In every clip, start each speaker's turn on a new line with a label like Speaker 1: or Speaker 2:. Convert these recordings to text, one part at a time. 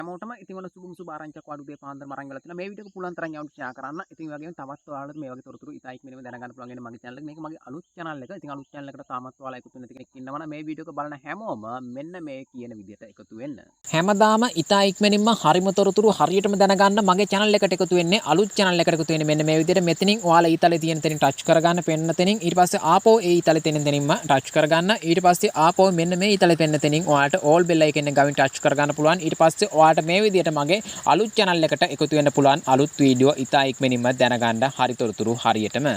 Speaker 1: හැමෝටම ඉතින් ඔන්න සුබ සුබ ආරංචියක් වඩුවේ පාන්දර මරන් වෙලා තියෙනවා. මේ වීඩියෝ එක පුළුවන් තරම් යවන්න ෂෙයා කරන්න. ඉතින් ඒ වගේම තවත් ඔයාලට මේ වගේ තොරතුරු ඉතා ඉක්මනින්ම දැනගන්න පුළුවන් වෙන මගේ channel එක. මේක මගේ අලුත් channel එක. ඉතින් අලුත් channel එකට තාමත් ඔයාලා එකතු වෙන කෙනෙක් ඉන්නවා නම් මේ වීඩියෝ එක බලන හැමෝම මෙන්න මේ කියන විදිහට එකතු වෙන්න.
Speaker 2: හැමදාම ඉතා ඉක්මනින්ම හරිම තොරතුරු හරියටම දැනගන්න මගේ channel එකට එකතු වෙන්නේ අලුත් channel එකට එකතු වෙන්නේ මෙන්න මේ විදිහට මෙතනින් ඔයාලා ඊතලේ තියෙන තැනින් ටච් කරගන්න පෙන්න තැනින් ඊට පස්සේ ආපහු ඒ ඊතලේ තියෙන තැනින්ම ටච් කරගන්න ඊට පස්සේ ආපහු මෙන්න මේ ඊතලේ පෙන්න තැනින් ඔයාලට all bell icon එක ගාවින් ටච් කරගන්න පුළුවන් ඊට පස්සේ ඔයාලට මේ විදිහට මගේ අලුත් channel එකට එකතු වෙන්න පුළුවන් අලුත් වීඩියෝ ඉතා ඉක්මනින්ම දැනගන්න හරි තොරතුරු හරියටම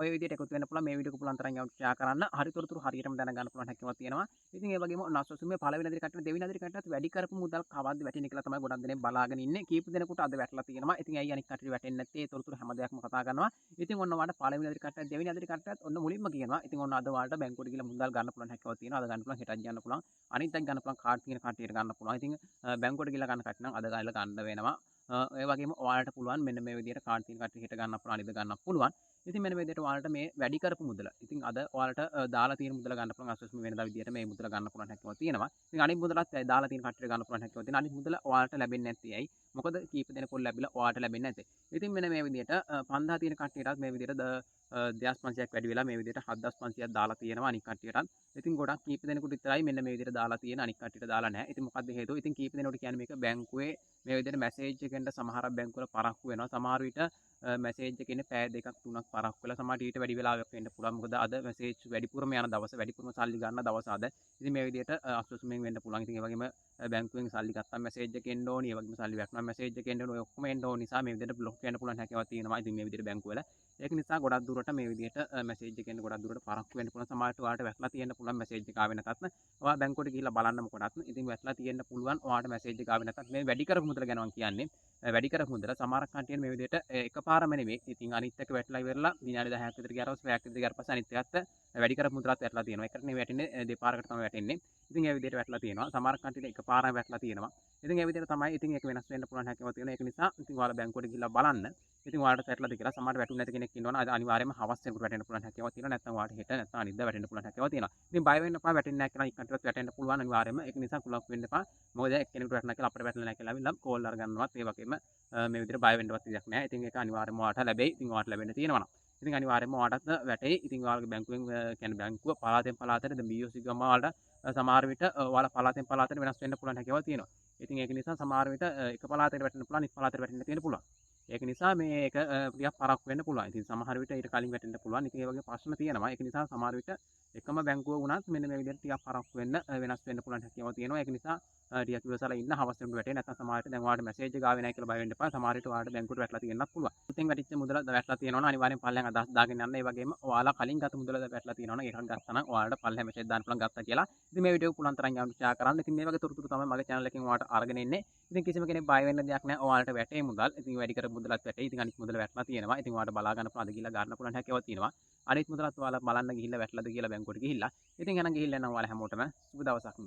Speaker 1: ඔය විදිහට එකතු වෙන්න පුළුවන් මේ වීඩියෝ එක පුළුවන් තරම් යවන්න ෂෙයා කරන්න. හරි තොරතුරු හරියටම දැනගන්න පුළුවන් හැකියාවක් තියෙනවා. ඉතින් ඒ වගේම නස්සසුමේ පළවෙනි අදිරි කට්ටිය දෙවෙනි අදිරි කට්ටියත් වැඩි කරපු මුදල් කවද්ද වැටෙන්නේ කියලා තමයි ගොඩක් දෙනෙක් බලාගෙන ඉන්නේ. කීප දෙනෙකුට අද වැටලා තියෙනවා. ඉතින් ඇයි අනික් කට්ටිය වැටෙන්නේ නැත්තේ? ඒ තොරතුරු හැම දෙයක්ම කතා කරනවා. ඉතින් ඔන්න ඔයාලට පළවෙනි අදිරි කට්ටියත් දෙවෙනි අදිරි කට්ටියත් ඔන්න මුලින්ම කියනවා. ඉතින් ඔන්න අද ඔයාලට බැංකුවට ගිහලා මුදල් ගන්න පුළුවන් හැකියාවක් තියෙනවා. අද ගන්න පුළුවන්, හෙටත් ගන්න පුළුවන්. අනිත් අය ගන්න පුළුවන් කාඩ් තියෙන කට්ටියට ගන්න පුළුවන්. ඉතින් බැංකුවට ගිහලා ගන්න කට්ටිය නම් අද ගාලා ගන්න වෙනවා. ඒ වගේම ඔයාලට පුළුවන් මෙන්න මේ විදිහට කාඩ් තියෙන කට්ටිය හෙට ගන්න පුළුවන්, අනිත් ගන්න පුළුවන්. ඉතින් මෙන්න මේ විදිහට ඔයාලට මේ වැඩි කරපු මුදල. ඉතින් අද ඔයාලට දාලා තියෙන මුදල ගන්න පුළුවන් අස්වැස්ම වෙනදා විදිහට මේ මුදල ගන්න පුළුවන් හැකියාවක් තියෙනවා. ඉතින් අනිත් මුදලත් දාලා තියෙන කට්ටියට ගන්න පුළුවන් හැකියාවක් තියෙනවා. අනිත් මුදල ඔයාලට ලැබෙන්නේ නැත්තේ ඇයි? මොකද කීප දෙනෙකුට ලැබිලා ඔයාලට ලැබෙන්නේ නැත්තේ. ඉතින් මෙන්න මේ විදිහට 5000 තියෙන කට්ටියටත් මේ විදිහට 2500ක් වැඩි වෙලා මේ විදිහට 7500ක් දාලා තියෙනවා අනිත් කට්ටියටත්. ඉතින් ගොඩක් කීප දෙනෙකුට විතරයි මෙන්න මේ විදිහට දාලා තියෙන අනිත් කට්ටියට දාලා නැහැ. ඉතින් මොකද්ද හේතුව? ඉතින් කීප දෙනෙකුට කියන්නේ මේක බැංකුවේ මේ විදිහට මැසේජ් එකෙන්ද සමහර බැංකුවල පරක්කු වෙනවා. සමහර විට මැසේජ් එකේ ඉන්නේ පැය දෙකක් තුනක් පරක්කු වෙලා සමහරට ඊට වැඩි වෙලාවක් වෙන්න පුළුවන්. මොකද අද මැසේජ් වැඩිපුරම යන දවස, වැඩිපුරම සල්ලි ගන්න දවස අද. ඉතින් මේ විදිහට අස්වැසුමෙන් වෙන්න පුළුවන්. ඉතින් ඒ වගේම බැංකුවෙන් සල්ලි ගත්තාම මැසේජ් එක එන්න ඕනි. ඒ වගේම සල්ලි වැටුණාම මැසේජ් එක එන්න ඕනි. ඔය ඔක්කොම එන්න ඕන නිසා මේ විදිහට බ්ලොක් වෙන්න පුළුවන් හැකියාවක් තියෙනවා. ඉතින් මේ විදිහට බැංකුවල ඒක නිසා ගොඩක් දුරට මේ විදිහට මැසේජ් එක එන්න ගොඩක් දුරට පරක්කු වෙන්න පුළුවන්. සමහරට ඔයාලට වැටලා තියෙන්න පුළුවන් මැසේජ් එක ආවේ නැතත්. ඔයා බැංකුවට ගිහිල්ලා බලන්න මොකටත්. ඉතින් වැටලා තියෙන්න පුළුවන් ඔයාලට මැසේජ් එක ආවේ නැතත්. මේ වැඩි කරපු මුදල ගැන මම කියන්නේ. වැඩි කරපු මුදල සමහරක් කන්ටියන් මේ විදිහට එකපාරම නෙමෙයි. ඉතින් අනිත් එක වැටලා ඉවරලා විනාඩි 10ක් විතර ගියාට පස්සේ පැයක් විතර ගියාට පස්සේ අනිත් එකත් වැඩි කරපු මුදලත් වැටලා තියෙනවා. එකට නෙවෙයි වැටෙන්නේ දෙපාරකට තමයි වැටෙන්නේ. ඉතින් ඒ විදිහට වැටලා තියෙනවා. සමහරක් කන්ටියන් එකපාරම වැටලා තියෙනවා. ඉතින් ඒ විදිහට තමයි ඉතින් ඒක වෙනස් වෙන්න පුළුවන් හැකියාවක් තියෙනවා. ඒක නිසා ඉතින් ඔයාලා බැංකුවට ගිහිල්ලා බලන්න. ඉතින් ඔයාලට වැටලාද කියලා සමහරට වැටුනේ නැති කෙනෙක් ඉන්නවනම් අද අනිවාර්යයෙන්ම හවස් වෙනකොට වැටෙන්න පුළුවන් හැකියාවක් තියෙනවා. නැත්නම් ඔයාලට හෙට නැත්නම් අනිද්දා වැටෙන්න පුළුවන් හැකියාවක් තියෙනවා. ඉතින් බය වෙන්න එපා වැටෙන්නේ නැහැ කියලා ඉක්කන්ටවත් වැටෙන්න පුළුවන් අනිවාර්යයෙන්ම. ඒක නිසා කුලක් වෙන්න එපා. මොකද එක්කෙනෙකුට වැටෙනවා කියලා අපිට වැටෙන්නේ නැහැ කියලා අවිල්ලා කෝල් අරගන්නවත් ඒ වගේම මේ විදිහට බය වෙන්නවත් විදියක් නැහැ. ඉතින් ඒක අනිවාර්යයෙන්ම ඔයාලට ලැබෙයි. ඉතින් ඔයාලට ලැබෙන්න තියෙනවා නම්. ඉතින් අනිවාර්යයෙන්ම ඔයාලටත් වැටෙයි. ඉතින් ඔයාලගේ බැංකුවෙන් කියන්නේ බැංකුව පළාතෙන් පළාතට දැන් BOC ගම ඔයාලට සමහර විට ඔයාලා පළාතෙන් පළාතට වෙනස් වෙන්න පුළුවන් හැකියාවක් තියෙනවා. ඉතින් ඒක නිසා සමහර විට එක පළාතකට වැටෙන්න පුළුවන්, අනිත් පළාතට වැටෙන්න තියෙන්න පුළුවන්. ඒක නිසා මේක ටිකක් පරක්කු වෙන්න පුළුවන්. ඉතින් සමහර විට ඊට කලින් වැටෙන්න පුළුවන්. ඉතින් ඒ වගේ ප්‍රශ්න තියෙනවා. ඒක නිසා සමහර විට එකම බැංකුව වුණත් මෙන්න මේ විදිහට ටිකක් පරක්කු වෙන්න වෙනස් වෙන්න පුළුවන් හැකියාවක් තියෙනවා. ඒක නිසා ටිකක් ඉවසලා ඉන්න හවස් වෙනකොට වැටේ. නැත්නම් සමහර විට දැන් ඔයාලට මැසේජ් එක ආවේ නැහැ කියලා බය වෙන්න එපා. සමහර විට ඔයාලට බැංකුවට වැටලා තියෙන්නත් පුළුවන්. ඉතින් වැටිච්ච මුදල වැටලා තියෙනවා නම් අනිවාර්යෙන් පල්ලෙන් අදහස් දාගෙන යන්න. ඒ වගේම ඔයාලා කලින් ගත මුදල වැටලා තියෙනවා නම් ඒකක් ගත්තා නම් ඔයාලට පල්ලෙන් මැසේජ් දාන්න පුළුවන් ගත්තා කියලා. ඉතින් මේ වීඩියෝ පුළුවන් තරම් යන්න ෂෙයා කරන්න. ඉතින් මේ වගේ තොරතුරු තමයි මගේ channel එකෙන් ඔයාලට අරගෙන එන්නේ. ඉතින් කිසිම කෙනෙක් බය වෙන්න දෙයක් නැහැ. ඔයාලට වැටේ මුදල්. ඉතින් වැඩි කර මුදලත් වැටේ. ඉතින් අනිත් මුදල වැටලා තියෙනවා. ඉතින් ඔයාලට බලා ගන්න පුළුවන් අද ගිහලා ගන්න පුළුවන් හැකියාවක් තියෙනවා. අනිත් මුදලත් ඔයාලා බලන්න ගිහිල්ලා වැටලාද කියලා බැංකුවට ගිහිල්ලා. ඉතින් එහෙනම් ගිහිල්ලා එන්න ඔයාලා හැමෝටම සුබ දවසක්.